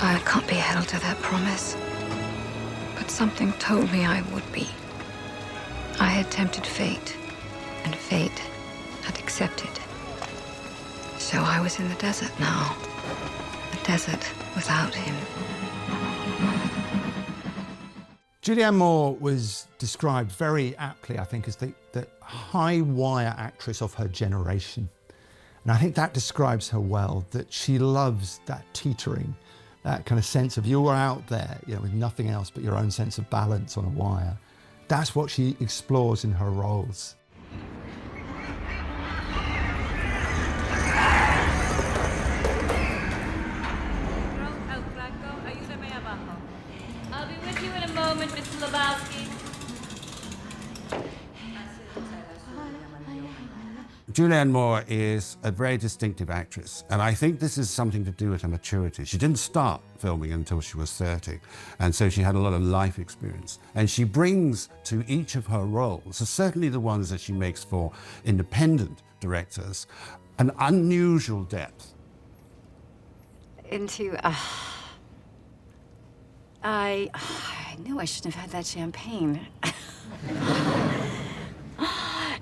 I can't be held to that promise. But something told me I would be. I had tempted fate, and fate had accepted. So I was in the desert now. A desert without him. Julianne Moore was described very aptly, I think, as the high-wire actress of her generation. And I think that describes her well, that she loves that teetering, that kind of sense of you are out there, you know, with nothing else but your own sense of balance on a wire. That's what she explores in her roles. I'll be with you in a moment, Mr. Lowski. Julianne Moore is a very distinctive actress, and I think this is something to do with her maturity. She didn't start filming until she was 30, and so she had a lot of life experience. And she brings to each of her roles, so certainly the ones that she makes for independent directors, an unusual depth. I knew I shouldn't have had that champagne.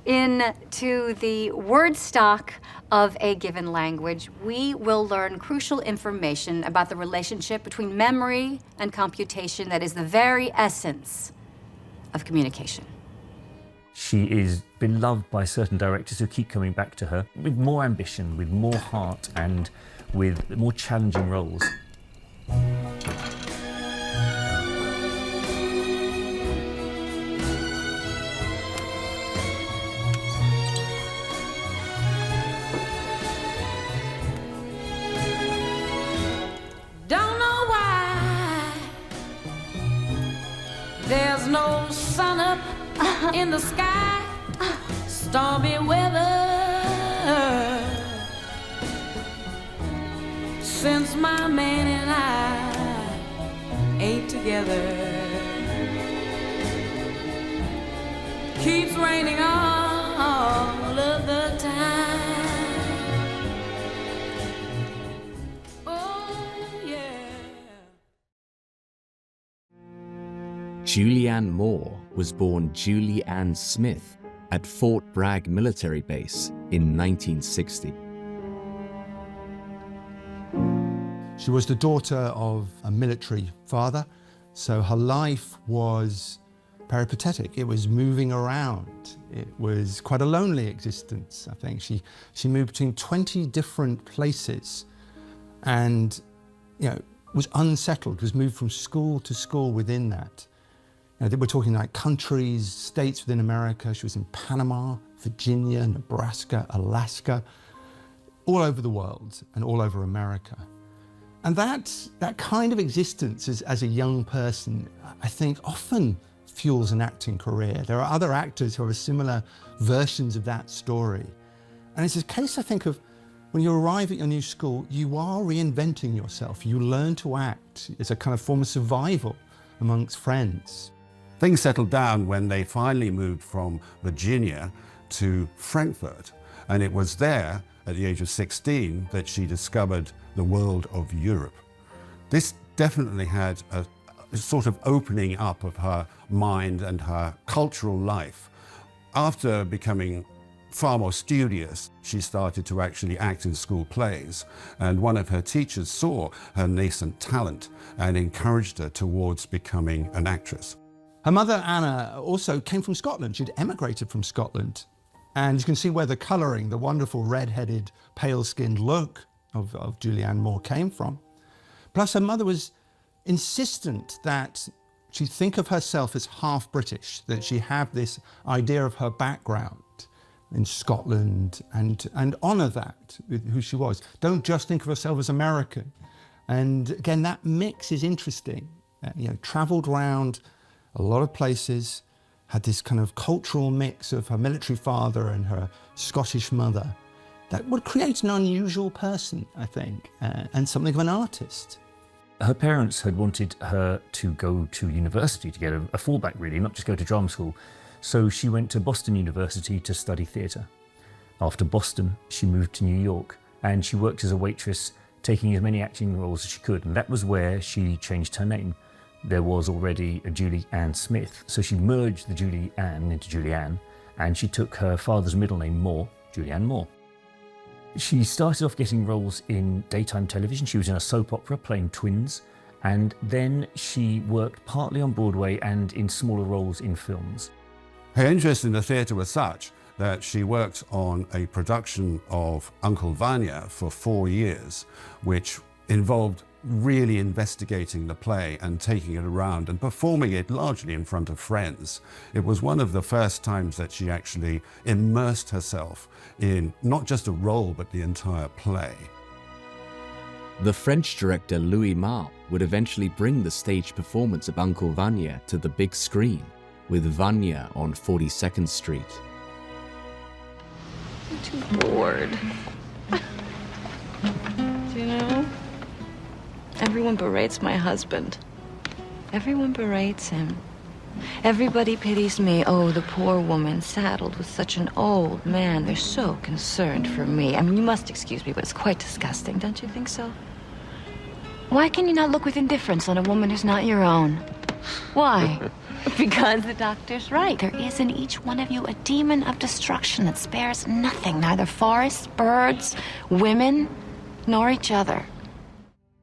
Into the word stock of a given language, we will learn crucial information about the relationship between memory and computation that is the very essence of communication. She is beloved by certain directors who keep coming back to her with more ambition, with more heart, and with more challenging roles. Don't know why there's no sun up in the sky, stormy weather. Since my man and I ain't together, keeps raining all of the time. Julianne Moore was born Julie Ann Smith at Fort Bragg Military Base in 1960. She was the daughter of a military father, so her life was peripatetic. It was moving around. It was quite a lonely existence, I think. She moved between 20 different places and, you know, was unsettled, was moved from school to school within that. You know, we're talking like countries, states within America. She was in Panama, Virginia, Nebraska, Alaska, all over the world and all over America. And that kind of existence as a young person, I think, often fuels an acting career. There are other actors who have similar versions of that story. And it's a case, I think, of when you arrive at your new school, you are reinventing yourself. You learn to act. It's a kind of form of survival amongst friends. Things settled down when they finally moved from Virginia to Frankfurt. And it was there, at the age of 16, that she discovered the world of Europe. This definitely had a sort of opening up of her mind and her cultural life. After becoming far more studious, she started to actually act in school plays. And one of her teachers saw her nascent talent and encouraged her towards becoming an actress. Her mother, Anna, also came from Scotland. She'd emigrated from Scotland. And you can see where the colouring, the wonderful red-headed, pale-skinned look of Julianne Moore came from. Plus, her mother was insistent that she think of herself as half British, that she have this idea of her background in Scotland and honour that with who she was. Don't just think of herself as American. And again, that mix is interesting. You know, travelled around a lot of places, had this kind of cultural mix of her military father and her Scottish mother that would create an unusual person, I think, and something of an artist. Her parents had wanted her to go to university to get a fallback, really, not just go to drama school. So she went to Boston University to study theatre. After Boston, she moved to New York and she worked as a waitress taking as many acting roles as she could, and that was where she changed her name. There was already a Julianne Smith, so she merged the Julianne into Julianne, and she took her father's middle name, Moore, Julianne Moore. She started off getting roles in daytime television. She was in a soap opera playing twins, and then she worked partly on Broadway and in smaller roles in films. Her interest in the theatre was such that she worked on a production of Uncle Vanya for 4 years, which involved really investigating the play and taking it around and performing it largely in front of friends. It was one of the first times that she actually immersed herself in not just a role, but the entire play. The French director Louis Malle would eventually bring the stage performance of Uncle Vanya to the big screen with Vanya on 42nd Street. I'm too bored. Do you know? Everyone berates my husband. Everyone berates him. Everybody pities me. Oh, the poor woman saddled with such an old man. They're so concerned for me. I mean, you must excuse me, but it's quite disgusting, don't you think so? Why can you not look with indifference on a woman who's not your own? Why? Because the doctor's right. There is in each one of you a demon of destruction that spares nothing, neither forests, birds, women, nor each other.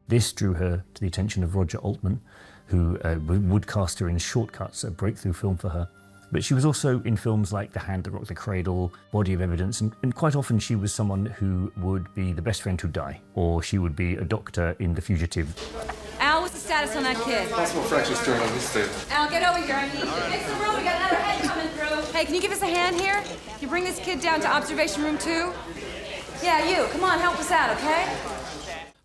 This drew her to the attention of Roger Altman, who would cast her in Shortcuts, a breakthrough film for her. But she was also in films like The Hand That Rocked the Cradle, Body of Evidence, and quite often she was someone who would be the best friend who'd die, or she would be a doctor in The Fugitive. Al, what's the status on that kid? Possible fracture stirring on his state. Al, get over here. I need you. Make some room. We got another head coming through. Hey, can you give us a hand here? Can you bring this kid down to observation room 2? Yeah, you. Come on, help us out, okay?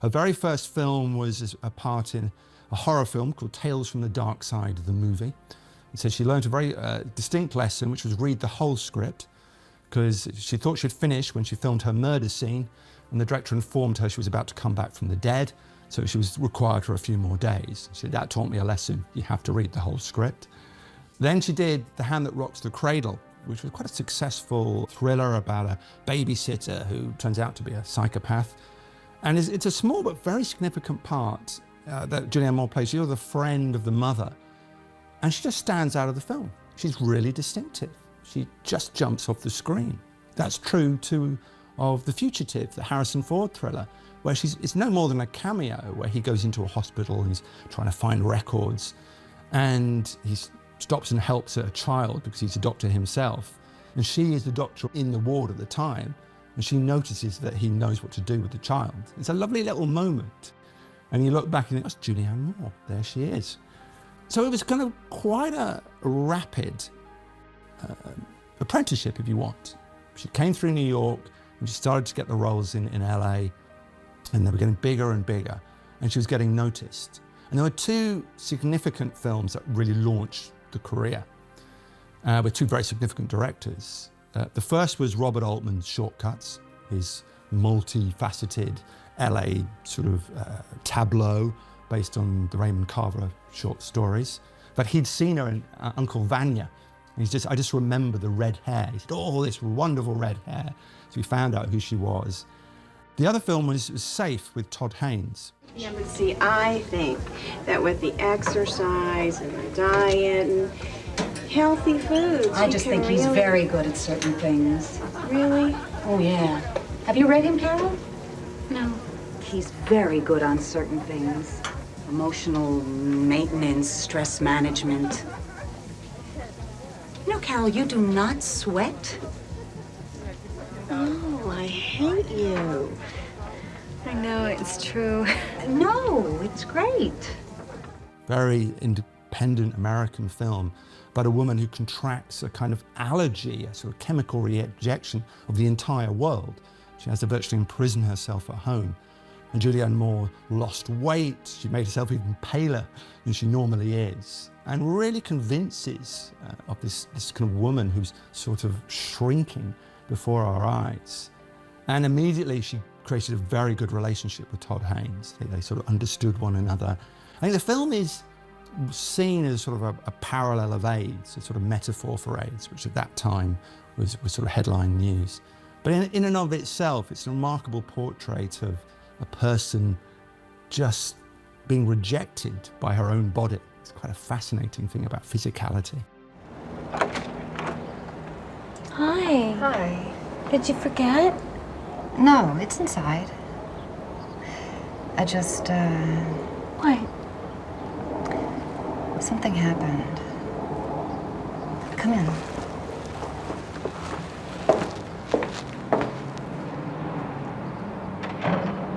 Her very first film was a part in a horror film called Tales from the Dark Side of the Movie. And so she learned a very distinct lesson, which was read the whole script, because she thought she'd finished when she filmed her murder scene, and the director informed her she was about to come back from the dead, so she was required for a few more days. She said, that taught me a lesson. You have to read the whole script. Then she did The Hand That Rocks the Cradle, which was quite a successful thriller about a babysitter who turns out to be a psychopath. And it's a small but very significant part that Julianne Moore plays. You're the friend of the mother. And she just stands out of the film. She's really distinctive. She just jumps off the screen. That's true too of The Fugitive, the Harrison Ford thriller, where it's no more than a cameo, where he goes into a hospital and he's trying to find records, and he stops and helps a child because he's a doctor himself. And she is the doctor in the ward at the time, and she notices that he knows what to do with the child. It's a lovely little moment. And you look back and think, that's Julianne Moore, there she is. So it was kind of quite a rapid apprenticeship, if you want. She came through New York, and she started to get the roles in LA, and they were getting bigger and bigger, and she was getting noticed. And there were 2 significant films that really launched the career, with 2 very significant directors. The first was Robert Altman's Shortcuts, his multifaceted LA sort of tableau based on the Raymond Carver short stories. But he'd seen her in Uncle Vanya, and I just remember the red hair. He said, oh, this wonderful red hair. So we found out who she was. The other film was Safe with Todd Haynes. Yeah, but see, I think that with the exercise and the diet and healthy foods, I just think he's very good at certain things. Really? Oh, yeah. Have you read him, Carol? No. He's very good on certain things. Emotional maintenance, stress management. You know, Carol, you do not sweat. Oh, I hate you. I know, it's true. No, it's great. Very independent American film about a woman who contracts a kind of allergy, a sort of chemical rejection of the entire world. She has to virtually imprison herself at home. And Julianne Moore lost weight. She made herself even paler than she normally is, and really convinces of this kind of woman who's sort of shrinking before our eyes. And immediately she created a very good relationship with Todd Haynes. They sort of understood one another. I think the film is seen as sort of a parallel of AIDS, a sort of metaphor for AIDS, which at that time was sort of headline news. But in and of itself, it's a remarkable portrait of a person just being rejected by her own body. It's quite a fascinating thing about physicality. Hi. Hi. Did you forget? No, it's inside. I just, What? something happened. Come in.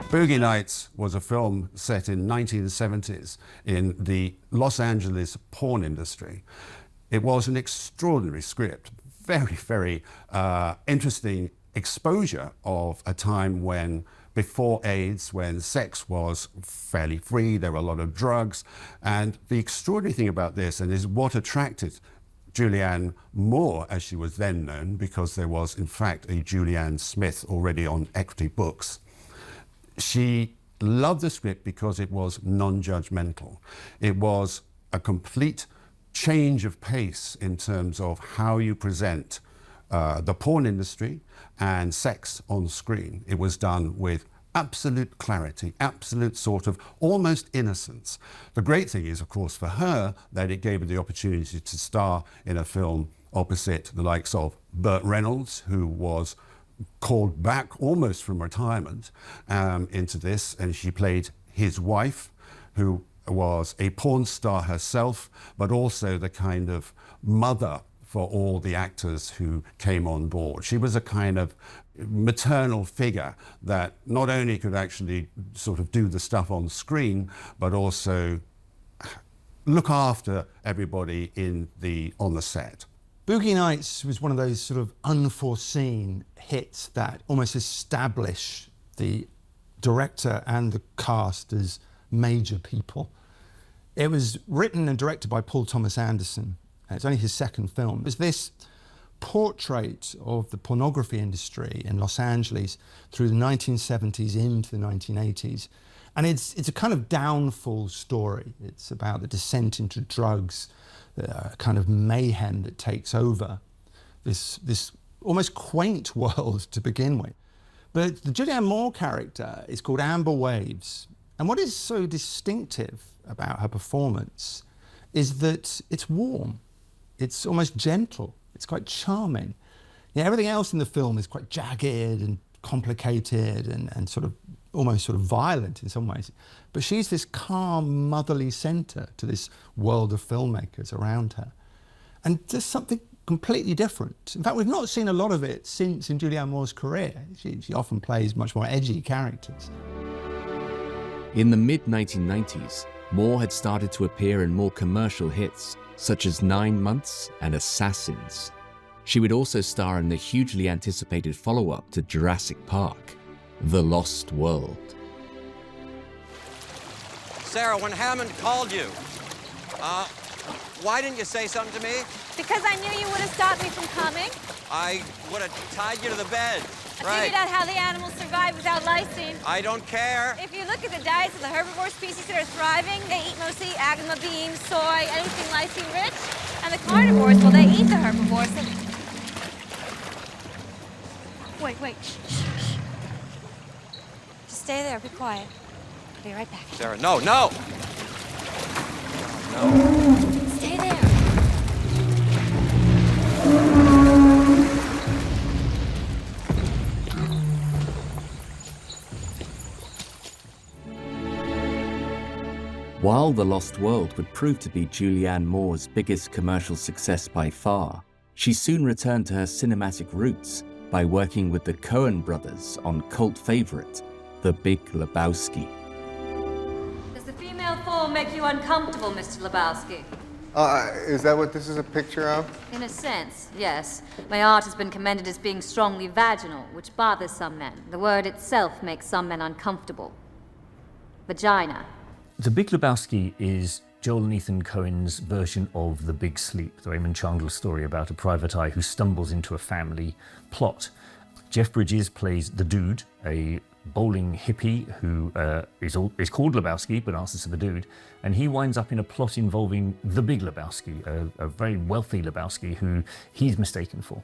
Boogie Nights was a film set in 1970s in the Los Angeles porn industry. It was an extraordinary script, very, very interesting exposure of a time when, before AIDS, when sex was fairly free, there were a lot of drugs. And the extraordinary thing about this, and is what attracted Julianne Moore, as she was then known, because there was in fact a Julianne Smith already on Equity Books. She loved the script because it was non-judgmental. It was a complete change of pace in terms of how you present the porn industry and sex on screen. It was done with absolute clarity, absolute sort of almost innocence. The great thing is, of course, for her, that it gave her the opportunity to star in a film opposite the likes of Burt Reynolds, who was called back almost from retirement into this, and she played his wife, who was a porn star herself, but also the kind of mother for all the actors who came on board. She was a kind of maternal figure that not only could actually sort of do the stuff on screen, but also look after everybody on the set. Boogie Nights was one of those sort of unforeseen hits that almost establish the director and the cast as major people. It was written and directed by Paul Thomas Anderson. It's only his second film. It was this portrait of the pornography industry in Los Angeles through the 1970s into the 1980s. And it's a kind of downfall story. It's about the descent into drugs, the kind of mayhem that takes over this almost quaint world to begin with. But the Julianne Moore character is called Amber Waves. And what is so distinctive about her performance is that it's warm. It's almost gentle. It's quite charming. Yeah, everything else in the film is quite jagged and complicated and sort of almost sort of violent in some ways. But she's this calm, motherly centre to this world of filmmakers around her. And there's something completely different. In fact, we've not seen a lot of it since in Julianne Moore's career. She often plays much more edgy characters. In the mid-1990s, Moore had started to appear in more commercial hits, such as 9 Months and Assassins. She would also star in the hugely anticipated follow-up to Jurassic Park, The Lost World. Sarah, when Hammond called you, why didn't you say something to me? Because I knew you would have stopped me from coming. I would have tied you to the bed. I figured out how the animals survive without lysine. I don't care. If you look at the diets of the herbivore species that are thriving, they eat mostly agama beans, soy, anything lysine rich. And the carnivores, well, they eat the herbivores. Wait. Shh. Just stay there, be quiet. I'll be right back. Sarah, no! No! Stay there. While The Lost World would prove to be Julianne Moore's biggest commercial success by far, she soon returned to her cinematic roots by working with the Coen brothers on cult favorite, The Big Lebowski. Does the female form make you uncomfortable, Mr. Labowski? Is that what this is a picture of? In a sense, yes. My art has been commended as being strongly vaginal, which bothers some men. The word itself makes some men uncomfortable. Vagina. The Big Labowski is Joel and Ethan Coen's version of The Big Sleep, the Raymond Chandler story about a private eye who stumbles into a family plot. Jeff Bridges plays the Dude, a bowling hippie who is called Lebowski but answers to the Dude, and he winds up in a plot involving the Big Lebowski, a very wealthy Lebowski who he's mistaken for.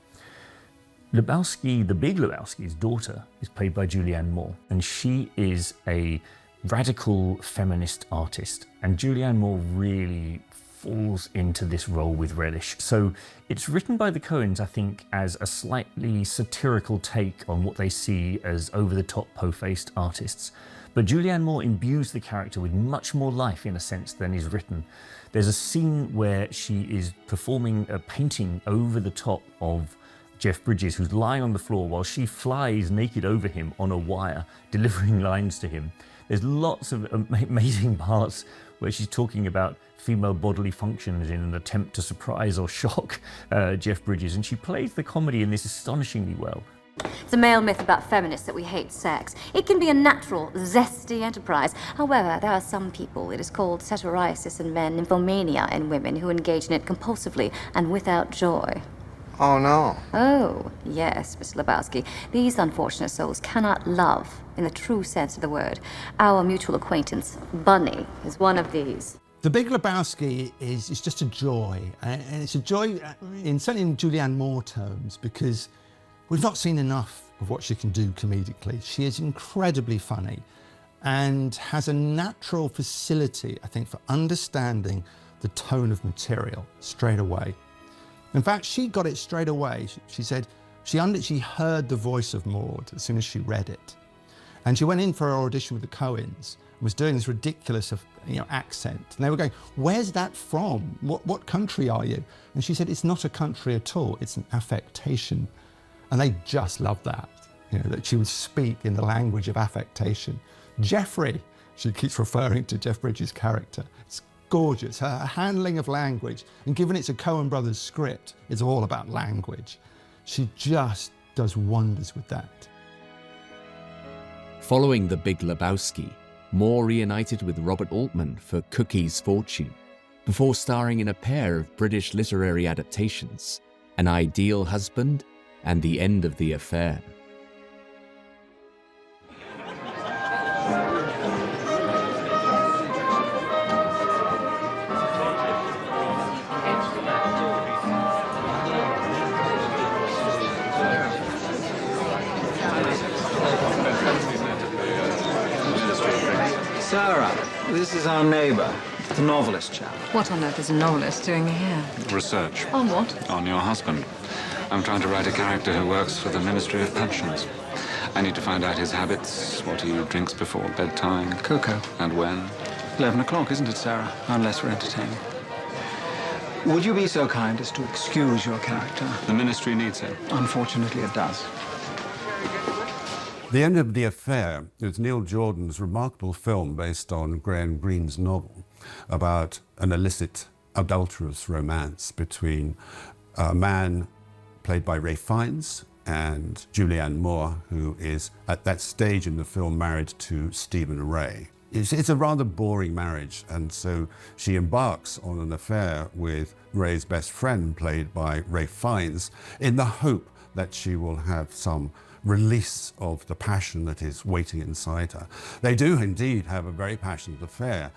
Labowski, the Big Labowski's daughter, is played by Julianne Moore, and she is a radical feminist artist. And Julianne Moore really falls into this role with relish. So it's written by the Coens, I think, as a slightly satirical take on what they see as over-the-top, po-faced artists. But Julianne Moore imbues the character with much more life, in a sense, than is written. There's a scene where she is performing a painting over the top of Jeff Bridges, who's lying on the floor while she flies naked over him on a wire, delivering lines to him. There's lots of amazing parts where she's talking about female bodily functions in an attempt to surprise or shock Jeff Bridges, and she plays the comedy in this astonishingly well. It's a male myth about feminists that we hate sex. It can be a natural, zesty enterprise. However, there are some people, it is called satyriasis in men, nymphomania in women, who engage in it compulsively and without joy. Oh, no. Oh, yes, Mr. Labowski. These unfortunate souls cannot love in the true sense of the word. Our mutual acquaintance, Bunny, is one of these. The Big Labowski is just a joy, and it's a joy certainly in Julianne Moore terms, because we've not seen enough of what she can do comedically. She is incredibly funny and has a natural facility, I think, for understanding the tone of material straight away. In fact, she got it straight away. She said she heard the voice of Maud as soon as she read it. And she went in for her audition with the Coens and was doing this ridiculous accent. And they were going, "Where's that from? What country are you?" And she said, "It's not a country at all, it's an affectation." And they just loved that, that she would speak in the language of affectation. Jeffrey, she keeps referring to Jeff Bridges' character. It's gorgeous. Her handling of language, and given it's a Coen Brothers script, it's all about language. She just does wonders with that. Following The Big Labowski, Moore reunited with Robert Altman for Cookie's Fortune, before starring in a pair of British literary adaptations, An Ideal Husband and The End of the Affair. Sarah, this is our neighbor, the novelist chap. What on earth is a novelist doing here? Research. On what? On your husband. I'm trying to write a character who works for the Ministry of Pensions. I need to find out his habits, what he drinks before bedtime. Cocoa. And when. 11 o'clock, isn't it, Sarah? Unless we're entertaining. Would you be so kind as to excuse your character? The Ministry needs him. Unfortunately, it does. The End of the Affair is Neil Jordan's remarkable film based on Graham Greene's novel about an illicit, adulterous romance between a man played by Ralph Fiennes and Julianne Moore, who is at that stage in the film married to Stephen Ray. It's a rather boring marriage, and so she embarks on an affair with Ray's best friend, played by Ralph Fiennes, in the hope that she will have some release of the passion that is waiting inside her. They do indeed have a very passionate affair.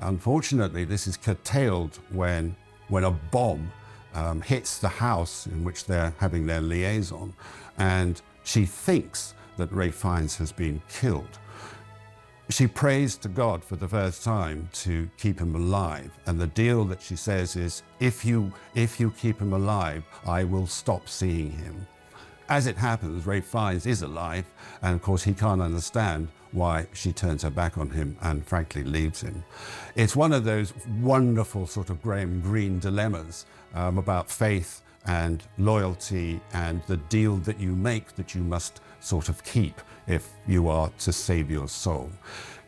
Unfortunately, this is curtailed when a bomb hits the house in which they're having their liaison, and she thinks that Ralph Fiennes has been killed. She prays to God for the first time to keep him alive, and the deal that she says is, if you keep him alive, I will stop seeing him. As it happens, Ralph Fiennes is alive, and of course he can't understand why she turns her back on him and frankly leaves him. It's one of those wonderful sort of Graham Greene dilemmas about faith and loyalty and the deal that you make that you must sort of keep if you are to save your soul.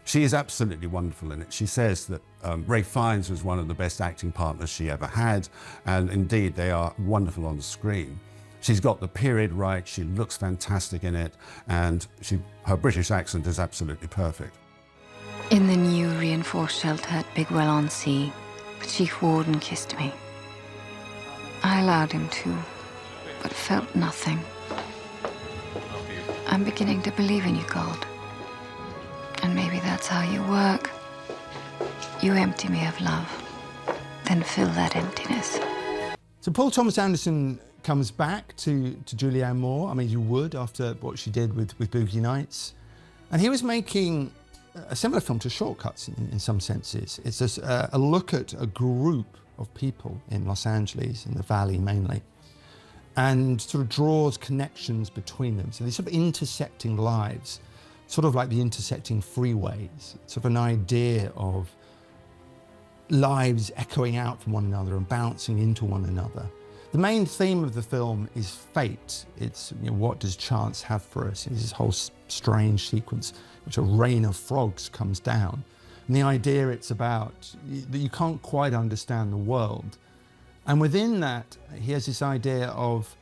She is absolutely wonderful in it. She says that Ralph Fiennes was one of the best acting partners she ever had, and indeed they are wonderful on the screen. She's got the period right, she looks fantastic in it, and her British accent is absolutely perfect. In the new reinforced shelter at Bigwell-on-Sea, Chief Warden kissed me. I allowed him to, but felt nothing. I'm beginning to believe in you, God. And maybe that's how you work. You empty me of love, then fill that emptiness. So Paul Thomas Anderson comes back to Julianne Moore. I mean, you would after what she did with Boogie Nights. And he was making a similar film to Shortcuts in some senses. It's just a look at a group of people in Los Angeles, in the Valley mainly, and sort of draws connections between them. So these sort of intersecting lives, sort of like the intersecting freeways, sort of an idea of lives echoing out from one another and bouncing into one another. The main theme of the film is fate. It's, you know, what does chance have for us? It's this whole strange sequence, which a rain of frogs comes down. And the idea it's about that you can't quite understand the world. And within that, he has this idea of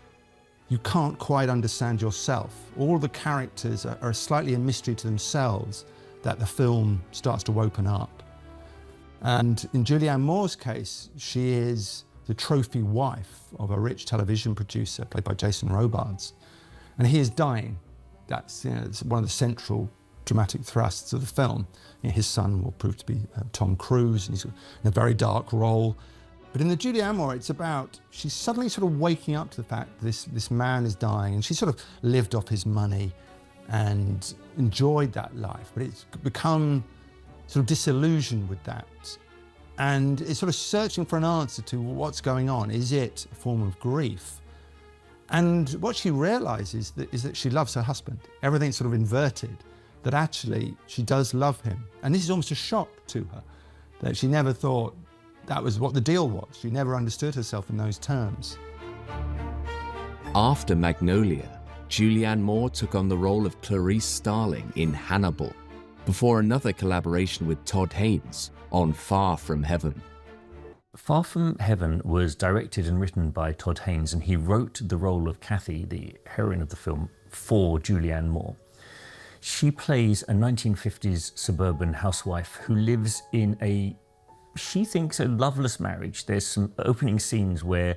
you can't quite understand yourself. All the characters are slightly a mystery to themselves that the film starts to open up. And in Julianne Moore's case, she is the trophy wife of a rich television producer played by Jason Robards. And he is dying. That's, you know, it's one of the central dramatic thrusts of the film. You know, his son will prove to be Tom Cruise, and he's in a very dark role. But in the Julianne Moore, it's about, she's suddenly sort of waking up to the fact this man is dying, and she sort of lived off his money and enjoyed that life, but it's become sort of disillusioned with that. And it's sort of searching for an answer to what's going on. Is it a form of grief? And what she realizes is that she loves her husband. Everything's sort of inverted, that actually she does love him. And this is almost a shock to her, that she never thought that was what the deal was. She never understood herself in those terms. After Magnolia, Julianne Moore took on the role of Clarice Starling in Hannibal, before another collaboration with Todd Haynes on Far From Heaven. Far From Heaven was directed and written by Todd Haynes, and he wrote the role of Kathy, the heroine of the film, for Julianne Moore. She plays a 1950s suburban housewife who lives in she thinks, a loveless marriage. There's some opening scenes where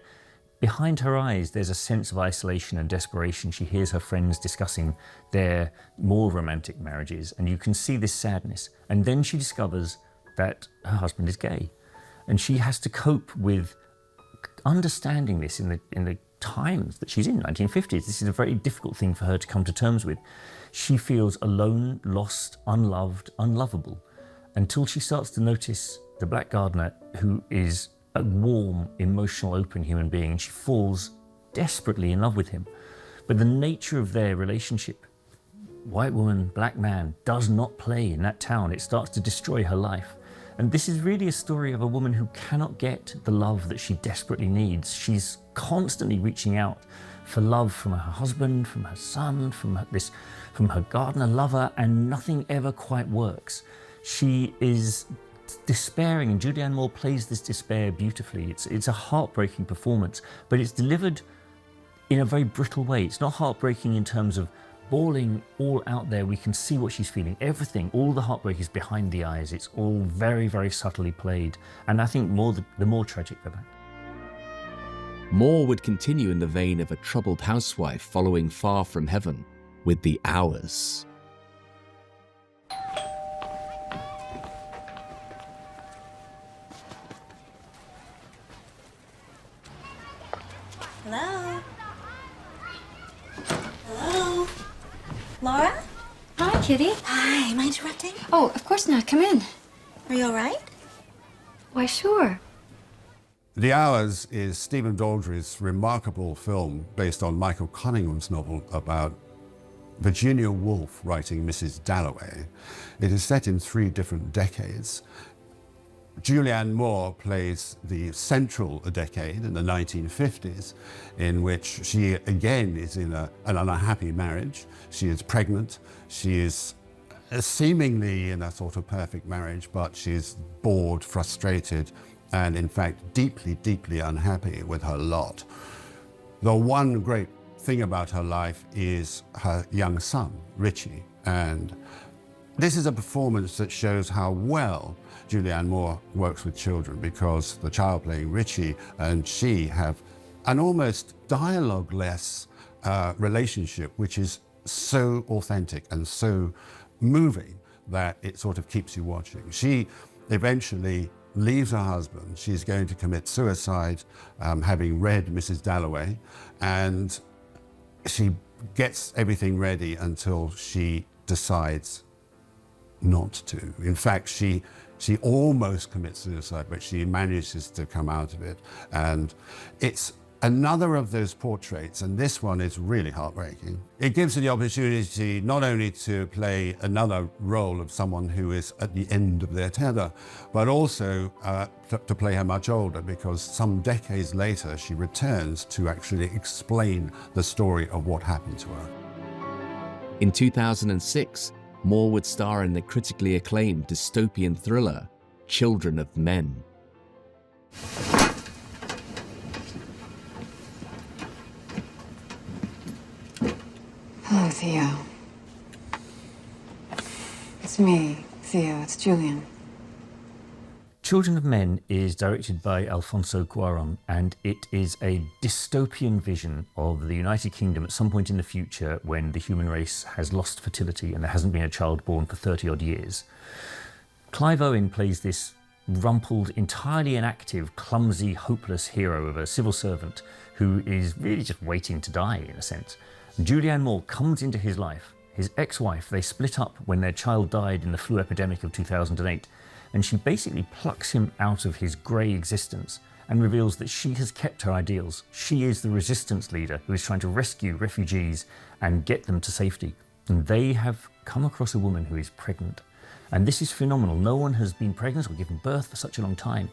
behind her eyes there's a sense of isolation and desperation. She hears her friends discussing their more romantic marriages, and you can see this sadness. And then she discovers that her husband is gay, and she has to cope with understanding this in the times that she's in, 1950s. This is a very difficult thing for her to come to terms with. She feels alone, lost, unloved, unlovable, until she starts to notice the black gardener, who is a warm, emotional, open human being. She falls desperately in love with him. But the nature of their relationship, white woman, black man, does not play in that town. It starts to destroy her life. And this is really a story of a woman who cannot get the love that she desperately needs. She's constantly reaching out for love from her husband, from her son, from her gardener lover, and nothing ever quite works. She is despairing, and Julianne Moore plays this despair beautifully. It's a heartbreaking performance, but it's delivered in a very brittle way. It's not heartbreaking in terms of bawling all out there. We can see what she's feeling. Everything, all the heartbreak is behind the eyes. It's all very, very subtly played. And I think the more tragic for that. Moore would continue in the vein of a troubled housewife following Far From Heaven with The Hours. Hello? Hello? Laura? Hi, Kitty. Hi, am I interrupting? Oh, of course not. Come in. Are you all right? Why, sure. The Hours is Stephen Daldry's remarkable film based on Michael Cunningham's novel about Virginia Woolf writing Mrs. Dalloway. It is set in 3 different decades. Julianne Moore plays the central decade in the 1950s, in which she again is in an unhappy marriage. She is pregnant. She is seemingly in a sort of perfect marriage, but she's bored, frustrated, and in fact deeply, deeply unhappy with her lot. The one great thing about her life is her young son, Richie, and this is a performance that shows how well Julianne Moore works with children, because the child playing Richie and she have an almost dialogue-less relationship, which is so authentic and so moving that it sort of keeps you watching. She eventually leaves her husband. She's going to commit suicide, having read Mrs. Dalloway, and she gets everything ready until she decides not to. In fact, she almost commits suicide, but she manages to come out of it. And it's another of those portraits, and this one is really heartbreaking. It gives her the opportunity not only to play another role of someone who is at the end of their tether, but also to play her much older, because some decades later she returns to actually explain the story of what happened to her. In 2006, Moore would star in the critically acclaimed dystopian thriller, Children of Men. Hello, Theo. It's me, Theo. It's Julian. Children of Men is directed by Alfonso Cuarón, and it is a dystopian vision of the United Kingdom at some point in the future when the human race has lost fertility and there hasn't been a child born for 30-odd years. Clive Owen plays this rumpled, entirely inactive, clumsy, hopeless hero of a civil servant who is really just waiting to die, in a sense. Julianne Moore comes into his life. His ex-wife, they split up when their child died in the flu epidemic of 2008, and she basically plucks him out of his grey existence and reveals that she has kept her ideals. She is the resistance leader who is trying to rescue refugees and get them to safety. And they have come across a woman who is pregnant. And this is phenomenal. No one has been pregnant or given birth for such a long time.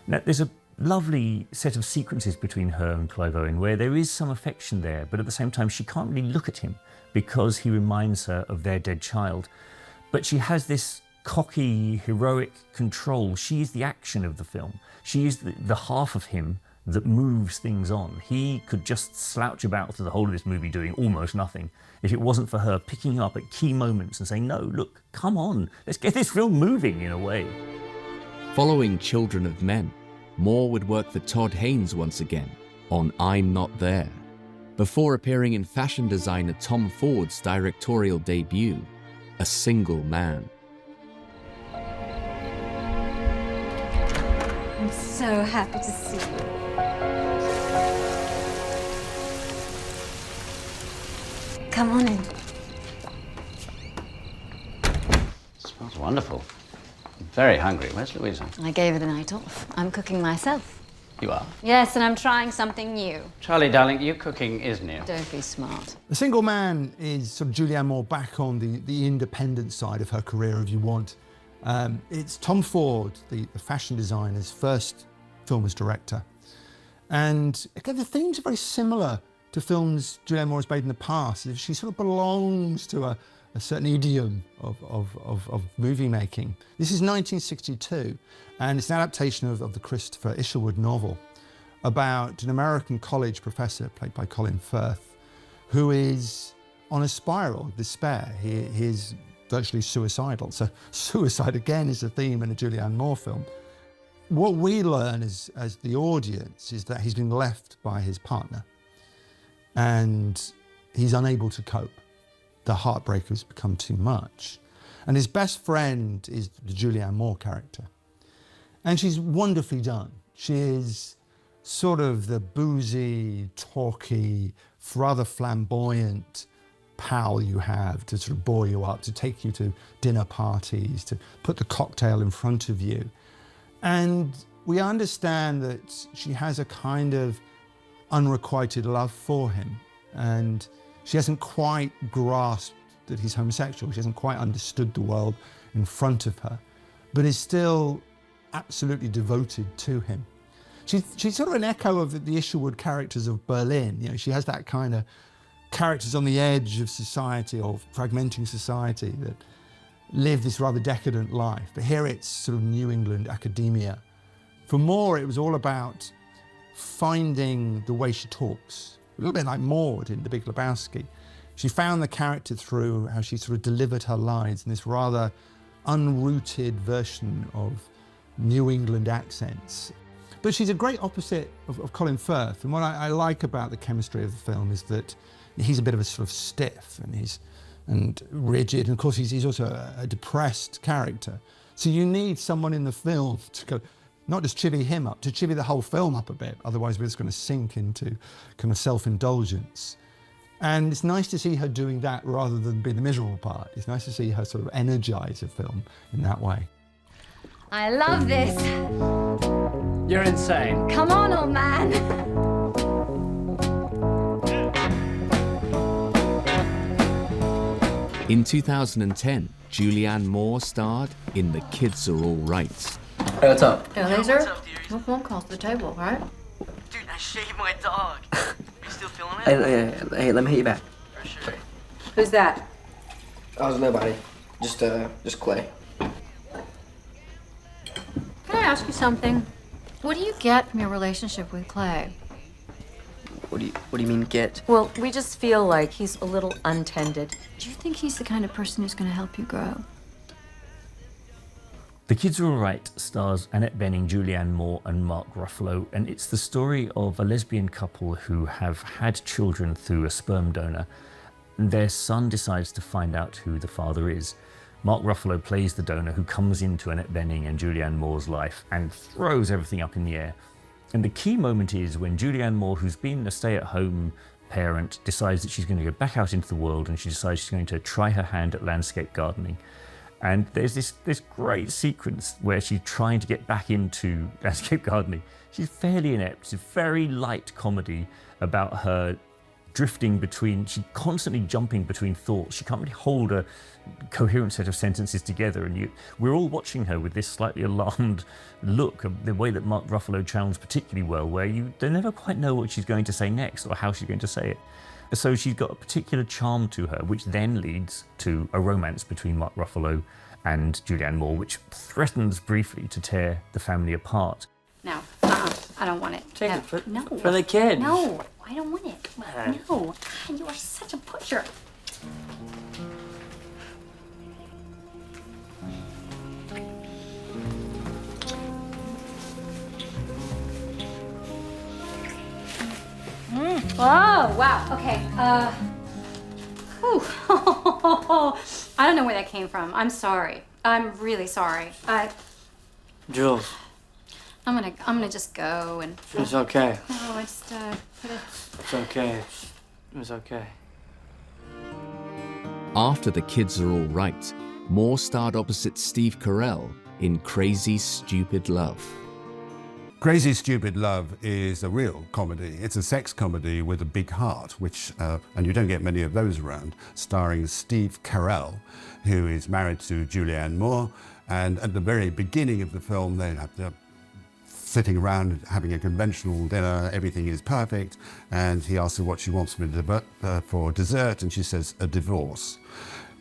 Now, there's a lovely set of sequences between her and Clive Owen where there is some affection there, but at the same time she can't really look at him because he reminds her of their dead child. But she has this cocky, heroic control. She is the action of the film. She is the half of him that moves things on. He could just slouch about through the whole of this movie doing almost nothing if it wasn't for her picking up at key moments and saying, no, look, come on, let's get this film moving in a way. Following Children of Men, Moore would work for Todd Haynes once again on I'm Not There, before appearing in fashion designer Tom Ford's directorial debut, A Single Man. I'm so happy to see you. Come on in. Smells wonderful. I'm very hungry. Where's Louisa? I gave her the night off. I'm cooking myself. You are? Yes, and I'm trying something new. Charlie, darling, your cooking is new. Don't be smart. A Single Man is sort of Julianne Moore back on the independent side of her career, if you want. It's Tom Ford, the fashion designer's first film as director. And again, the themes are very similar to films Julianne Moore has made in the past. She sort of belongs to a certain idiom of movie making. This is 1962, and it's an adaptation of the Christopher Isherwood novel about an American college professor, played by Colin Firth, who is on a spiral of despair. He is virtually suicidal. So suicide, again, is a theme in a Julianne Moore film. What we learn as the audience is that he's been left by his partner and he's unable to cope. The heartbreak has become too much. And his best friend is the Julianne Moore character. And she's wonderfully done. She is sort of the boozy, talky, rather flamboyant pal you have to sort of buoy you up, to take you to dinner parties, to put the cocktail in front of you. And we understand that she has a kind of unrequited love for him. And she hasn't quite grasped that he's homosexual. She hasn't quite understood the world in front of her, but is still absolutely devoted to him. She's sort of an echo of the Isherwood characters of Berlin. You know, she has that kind of characters on the edge of society or fragmenting society that live this rather decadent life. But here it's sort of New England academia. For Moore, it was all about finding the way she talks. A little bit like Maud in The Big Labowski. She found the character through how she sort of delivered her lines in this rather unrooted version of New England accents. But she's a great opposite of Colin Firth. And what I like about the chemistry of the film is that he's a bit of a sort of stiff and rigid. And of course, he's also a depressed character. So you need someone in the film to go, not just chivvy him up, to chivvy the whole film up a bit. Otherwise, we're just going to sink into kind of self-indulgence. And it's nice to see her doing that rather than be the miserable part. It's nice to see her sort of energize a film in that way. I love this. You're insane. Come on, old man. In 2010, Julianne Moore starred in The Kids Are All Right. Hey, what's up? Hey, Laser. No phone calls to the table, right? Dude, I shaved my dog. Are you still feeling it? Hey, let me hit you back. For sure. Who's that? I was nobody. Just Clay. Can I ask you something? What do you get from your relationship with Clay? What do you mean get? Well, we just feel like he's a little untended. Do you think he's the kind of person who's going to help you grow? The Kids Are All Right stars Annette Bening, Julianne Moore and Mark Ruffalo, and it's the story of a lesbian couple who have had children through a sperm donor. Their son decides to find out who the father is. Mark Ruffalo plays the donor who comes into Annette Bening and Julianne Moore's life and throws everything up in the air. And the key moment is when Julianne Moore, who's been a stay-at-home parent, decides that she's going to go back out into the world, and she decides she's going to try her hand at landscape gardening. And there's this great sequence where she's trying to get back into landscape gardening. She's fairly inept. It's a very light comedy about her drifting between, she's constantly jumping between thoughts. She can't really hold a coherent set of sentences together. And we're all watching her with this slightly alarmed look, the way that Mark Ruffalo channels particularly well, where they never quite know what she's going to say next or how she's going to say it. So she's got a particular charm to her, which then leads to a romance between Mark Ruffalo and Julianne Moore, which threatens briefly to tear the family apart. No, I don't want it. Take no. it for, no. for the kid. No, I don't want it. Come on. No, God, you are such a pusher. Oh, wow. Okay. Whew. I don't know where that came from. I'm sorry. I'm really sorry. Jules, I'm gonna just go and. it's okay. No, I just put it. It's okay. It was okay. After The Kids Are All Right, Moore starred opposite Steve Carell in Crazy Stupid Love. Crazy Stupid Love is a real comedy. It's a sex comedy with a big heart, which, and you don't get many of those around, starring Steve Carell, who is married to Julianne Moore. And at the very beginning of the film, they're sitting around having a conventional dinner. Everything is perfect. And he asks her what she wants for dessert, and she says, a divorce.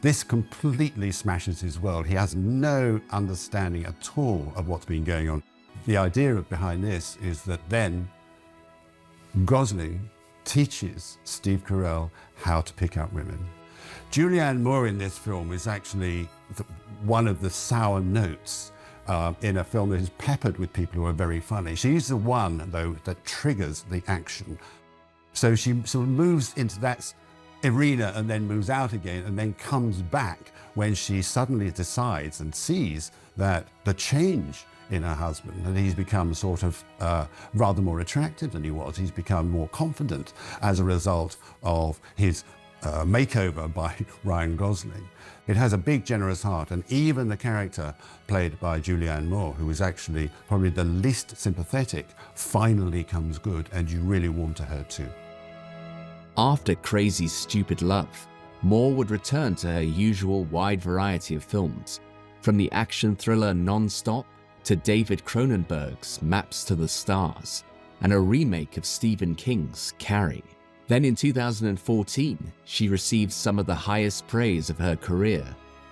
This completely smashes his world. He has no understanding at all of what's been going on. The idea behind this is that then Gosling teaches Steve Carell how to pick up women. Julianne Moore in this film is actually one of the sour notes in a film that is peppered with people who are very funny. She's the one, though, that triggers the action. So she sort of moves into that arena and then moves out again and then comes back when she suddenly decides and sees that the change in her husband, and he's become sort of rather more attractive than he was. He's become more confident as a result of his makeover by Ryan Gosling. It has a big, generous heart, and even the character played by Julianne Moore, who is actually probably the least sympathetic, finally comes good, and you really warm to her too. After Crazy Stupid Love, Moore would return to her usual wide variety of films, from the action thriller Non-Stop to David Cronenberg's Maps to the Stars, and a remake of Stephen King's Carrie. Then in 2014, she received some of the highest praise of her career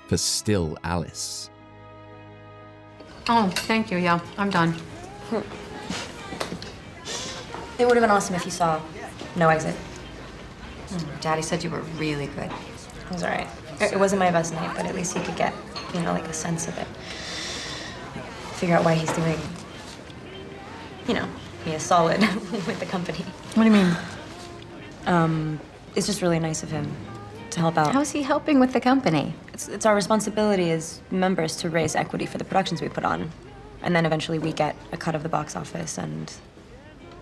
for Still Alice. Oh, thank you. Yeah, I'm done. It would have been awesome if you saw No Exit. Daddy said you were really good. It was all right. It wasn't my best night, but at least he could get, like a sense of it. Figure out why he's doing, he is solid with the company. What do you mean? It's just really nice of him to help out. How's he helping with the company? It's our responsibility as members to raise equity for the productions we put on. And then eventually we get a cut of the box office, and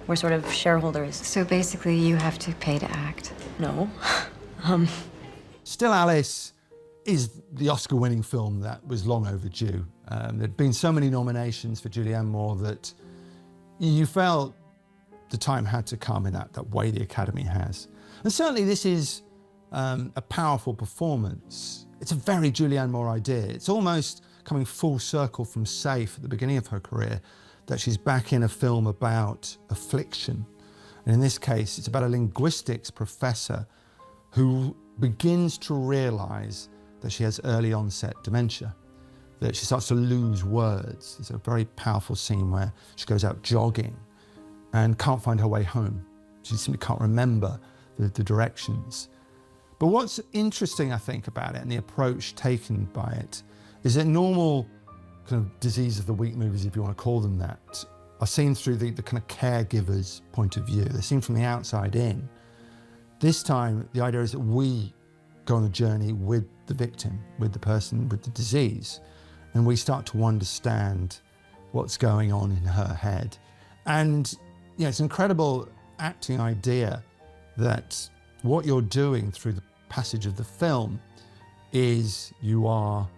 we're sort of shareholders. So basically you have to pay to act? No. Still Alice is the Oscar-winning film that was long overdue. There'd been so many nominations for Julianne Moore that you felt the time had to come in that way the Academy has. And certainly this is a powerful performance. It's a very Julianne Moore idea. It's almost coming full circle from Safe at the beginning of her career, that she's back in a film about affliction. And in this case, it's about a linguistics professor who begins to realize that she has early onset dementia, that she starts to lose words. There's a very powerful scene where she goes out jogging and can't find her way home. She simply can't remember the directions. But what's interesting, I think, about it and the approach taken by it is that normal kind of disease of the week movies, if you want to call them that, are seen through the kind of caregiver's point of view. They're seen from the outside in. This time, the idea is that we go on a journey with the victim, with the person with the disease, and we start to understand what's going on in her head. And you know, it's an incredible acting idea that what you're doing through the passage of the film is you are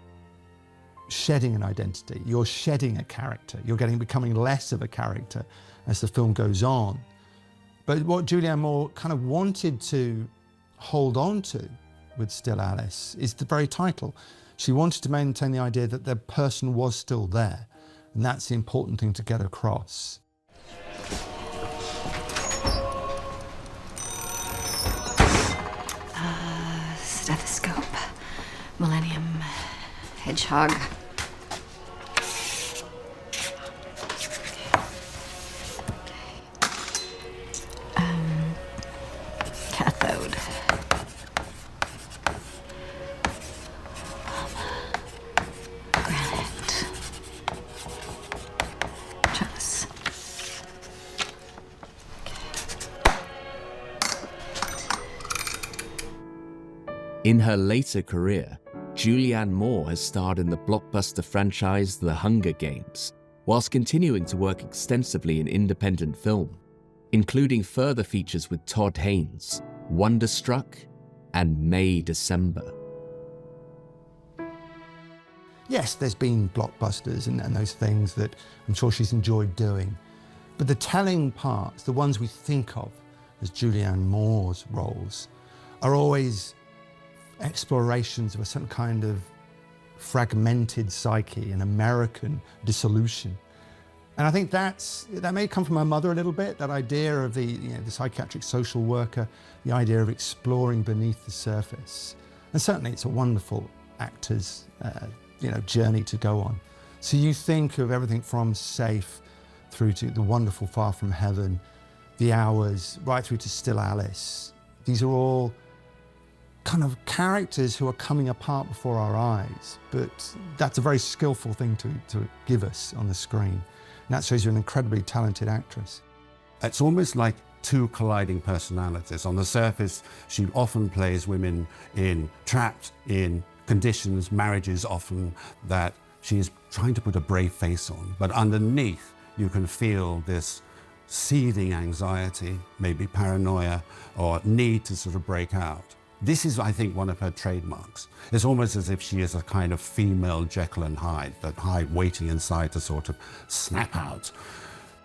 shedding an identity, you're shedding a character, you're becoming less of a character as the film goes on. But what Julianne Moore kind of wanted to hold on to with Still Alice is the very title. She wanted to maintain the idea that the person was still there, and that's the important thing to get across. Stethoscope. Millennium Hedgehog. Cathode. Granite. Trellis. In her later career, Julianne Moore has starred in the blockbuster franchise The Hunger Games, whilst continuing to work extensively in independent film, including further features with Todd Haynes, Wonderstruck, and May December. Yes, there's been blockbusters and those things that I'm sure she's enjoyed doing, but the telling parts, the ones we think of as Julianne Moore's roles, are always explorations of a certain kind of fragmented psyche, an American dissolution. And I think that may come from her mother a little bit, that idea of the psychiatric social worker, the idea of exploring beneath the surface. And certainly it's a wonderful actor's journey to go on. So you think of everything from Safe through to the wonderful Far From Heaven, The Hours, right through to Still Alice. These are all kind of characters who are coming apart before our eyes, but that's a very skillful thing to give us on the screen. And that shows you're an incredibly talented actress. It's almost like two colliding personalities. On the surface, she often plays women trapped in conditions, marriages often, that she's trying to put a brave face on. But underneath, you can feel this seething anxiety, maybe paranoia, or need to sort of break out. This is, I think, one of her trademarks. It's almost as if she is a kind of female Jekyll and Hyde, that Hyde waiting inside to sort of snap out.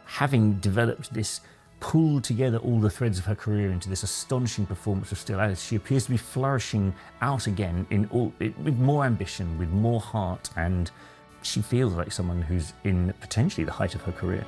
Having developed this, pulled together all the threads of her career into this astonishing performance of Still Alice, she appears to be flourishing out again with more ambition, with more heart, and she feels like someone who's in potentially the height of her career.